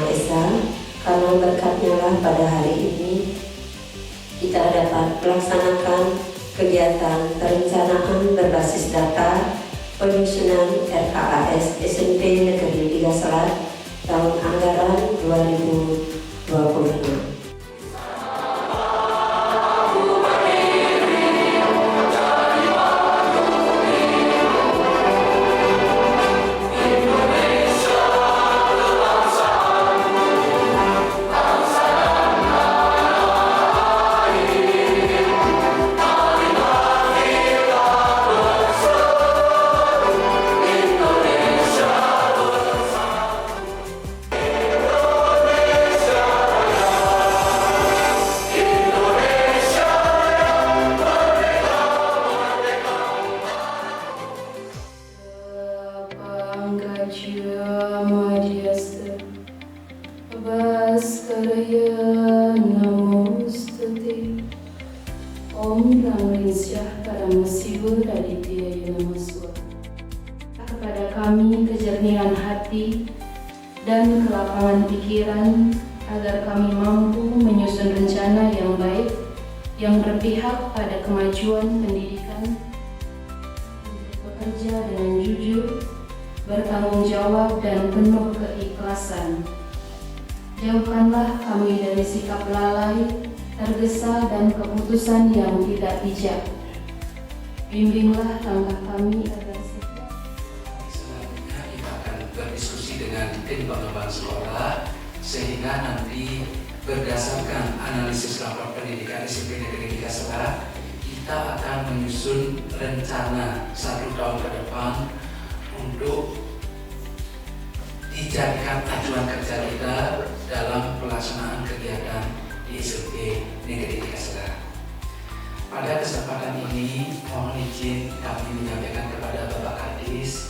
Maha Esa, karena berkat-Nya lah pada hari ini kita dapat melaksanakan kegiatan perencanaan berbasis data penyusunan RKAS SMP Negeri 3 Selat tahun anggaran 2026. Kepada kami kejernihan hati dan kelapangan pikiran agar kami mampu menyusun rencana yang baik yang berpihak pada kemajuan pendidikan, bekerja dengan jujur, bertanggung jawab dan penuh keikhlasan. Jauhkanlah kami dari sikap lalai, tergesa dan keputusan yang tidak bijak. Bimbinglah langkah kami agar selanjutnya kita akan berdiskusi dengan tim pengembangan sekolah sehingga nanti berdasarkan analisis lapor pendidikan SMP Negeri 3 Selat kita akan menyusun rencana 1 tahun ke depan untuk dijadikan acuan kerja kita dalam pelaksanaan kegiatan di SMP Negeri 3 Selat. Pada kesempatan ini, mohon izin kami menyampaikan kepada Bapak Kadis,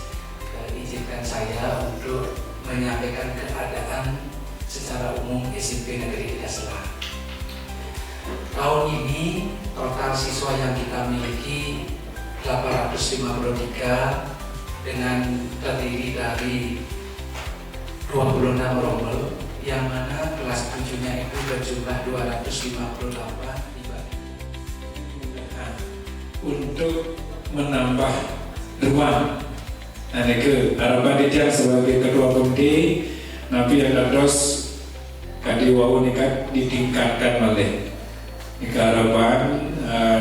izinkan saya untuk menyampaikan keadaan secara umum SMP Negeri 3 Selat. Tahun ini, total siswa yang kita miliki 853 dengan terdiri dari 26 rombel, yang mana kelas 7-nya itu berjumlah 258. Untuk menambah ruang. Nah, itu harapan dia sebagai ketua komite Nabi yang terus kadi wau nikat ditingkatkan malih. Nika harapan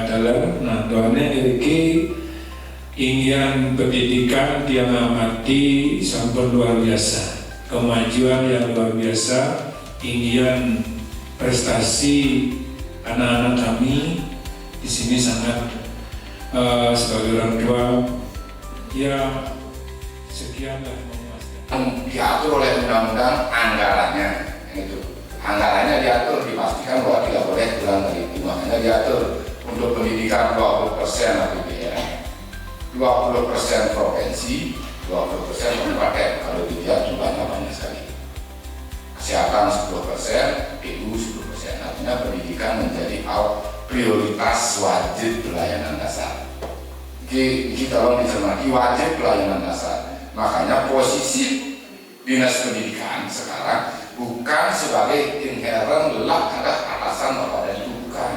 dalam doanya ini ingin pendidikan yang amati sampai luar biasa, kemajuan yang luar biasa, ingin prestasi anak-anak kami di sini sangat sebagai orang tua ya sekianlah memuaskan. Diatur oleh undang-undang anggarannya, itu anggarannya diatur, dipastikan bahwa tidak boleh kurang dari itu, makanya diatur untuk pendidikan 20% APBN, 20% provinsi, 20% kabupaten. Kalau dilihat jumlahnya banyak sekali. Kesehatan 10%, PU 10%. Artinya pendidikan menjadi prioritas wajib pelayanan dasar. Ini tolong dicermati, wajib pelayanan dasar. Makanya posisi dinas pendidikan sekarang bukan sebagai inherent ada atasan Bapak dan Ibu, bukan.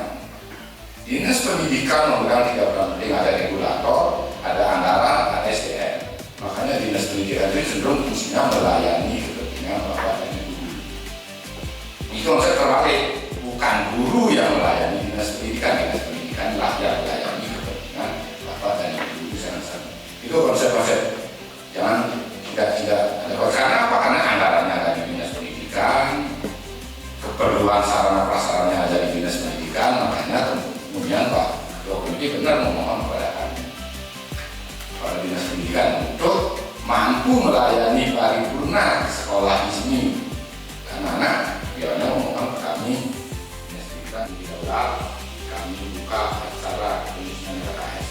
Dinas pendidikan memegang 3 peran penting, ada regulator, ada anggaran, ada SDM. Makanya dinas pendidikan itu cenderung fungsinya melayani kepentingan Bapak dan Ibu. Itu konsep terbalik, bukan guru yang melayani dinas pendidikan lah yang melayani kepentingan Bapak dan Ibu sana-sana. Itu konsep-konsep, jangan tidak ada. Karena apa? Karena anggarannya ada di dinas pendidikan, keperluan sarana prasarannya ada di dinas pendidikan, makanya kemudian Pak Ketua Komite benar memohon kepada kami, pada dinas pendidikan untuk mampu melayani paripurna sekolah di sini. Karena biasanya memohon ke kami dinas pendidikan di daulat, kami buka acara penyusunan RKAS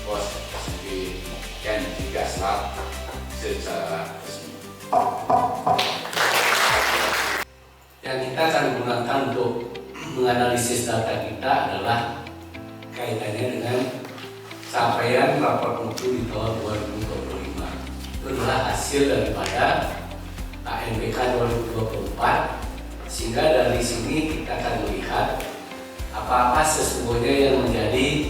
pos SMP Negeri 3 Selat secara resmi. Yang kita akan gunakan untuk menganalisis data kita adalah kaitannya dengan capaian rapor mutu di tahun 2025. Itu adalah hasil daripada ANBK 2024 Sehingga dari sini kita akan melihat apa-apa sesungguhnya yang menjadi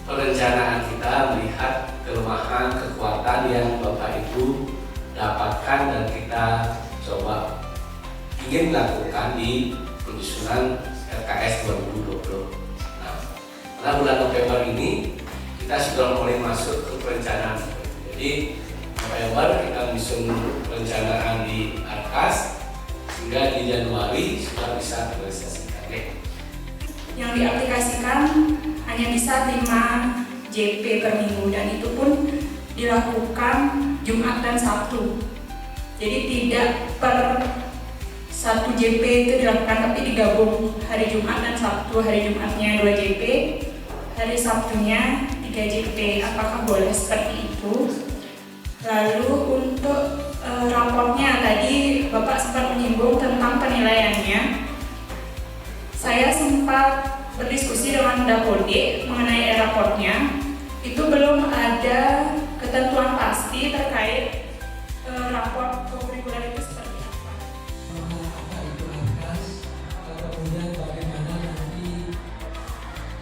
perencanaan kita, melihat kelemahan, kekuatan yang Bapak Ibu dapatkan dan kita coba ingin lakukan di penyusunan RKS 2020. Nah, pada bulan November ini kita sudah mulai masuk ke perencanaan. Jadi November kita menyusun perencanaan di RKAS, sehingga di Januari sudah bisa terrealisasikan. Yang diaplikasikan hanya bisa 5 JP per minggu, dan itu pun dilakukan Jumat dan Sabtu. Jadi tidak per 1 JP itu dilakukan, tapi digabung hari Jumat dan Sabtu. Hari Jumatnya 2 JP, hari Sabtunya 3 JP. Apakah boleh seperti itu? Lalu untuk raportnya, tadi Bapak sempat menyinggung tentang penilaiannya. Saya sempat berdiskusi dengan Dapoldi mengenai raportnya. Itu belum ada ketentuan pasti terkait raport kurikuler itu seperti apa. Apa itu RKAS, kemudian bagaimana nanti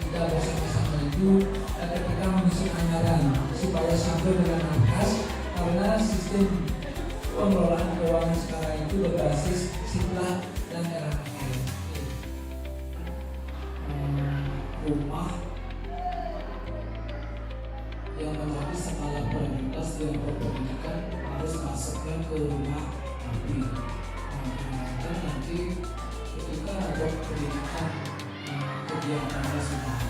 kita bersama-sama itu ketika mengisi anggaran supaya sampai dengan RKAS, karena sistem pengelolaan keuangan sekarang itu berbasis Siplat dan RKAS. Rumah yang menjadi skala prioritas dalam pendidikan harus masukkan ke rumah napi. Dan nanti ketika ada pendidikan kegiatan nasional,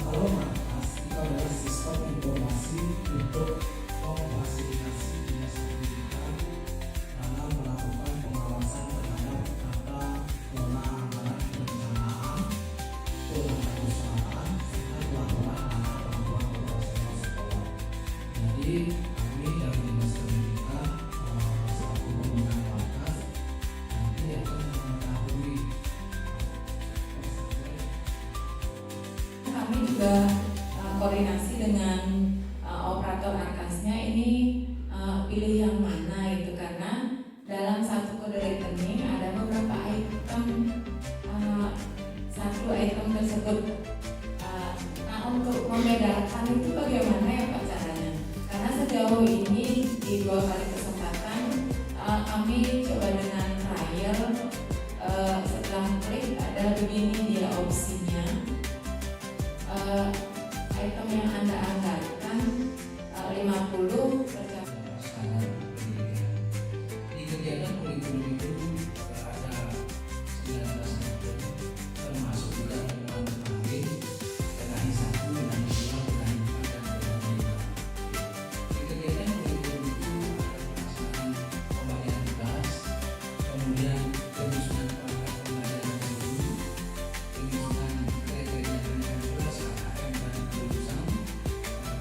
kalau markas kita adalah sistem informasi untuk memfasilitasi dinas pendidikan dalam melakukan pengawasan terhadap tata kelola anggaran perencanaan, pengelolaan usahaan, serta pelaporan anak bantuan operasional sekolah. Jadi kami dari dinas pendidikan selaku pemegang markas nanti akan mengetahui. Kami juga koordinasi dengan operator RKAS-nya ini pilih yang mana itu, karena dalam satu kode rekening ada beberapa item, satu item tersebut. Nah, untuk membedakan itu bagaimana ya Pak caranya? Karena sejauh ini di 2 kali kesempatan kami coba dengan trial, setelah klik ada begini dia opsinya. Item yang Anda anggarkan 50 per Standar pendidikan. Di kegiatan kurikulum itu ada 19 modul, termasuk juga temuan kemarin PKI 1, PKI 2, PKI 4, dan PKI 5. Di kegiatan kurikulum itu ada pelaksanaan pembagian tugas, kemudian penyusunan perangkat pembelajaran guru, penyusunan kriteria penilaian tugas KKM dan kelulusan,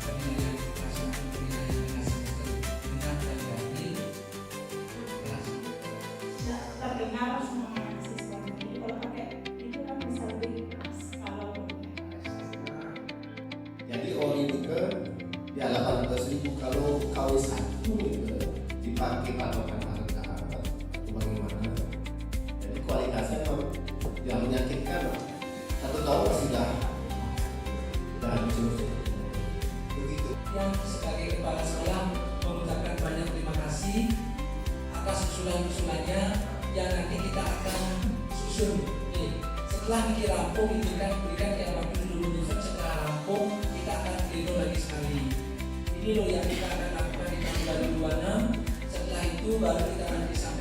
penilaian pelaksanaan penilaian dengan semester genap dan ganjil, Terdengar semua mahasiswa ini kalau pakai itu kan bisa lebih keras kalau Jadi ori itu ke di 18.000, kalau KW1 itu dipakai patokan harga atau bagaimana. Jadi kualitasnya yang menyakitkan 1 tahun sudah hancur. Begitu. yang sebagai kepala sekolah mengucapkan banyak terima kasih atas usulan-usulannya yang nanti kita akan susun. Setelah ini rampung, berikan waktu dulu, setelah rampung kita akan pleno lagi sekali. Ini loh yang kita akan lakukan di tahun 2026. Setelah itu baru kita nanti sampai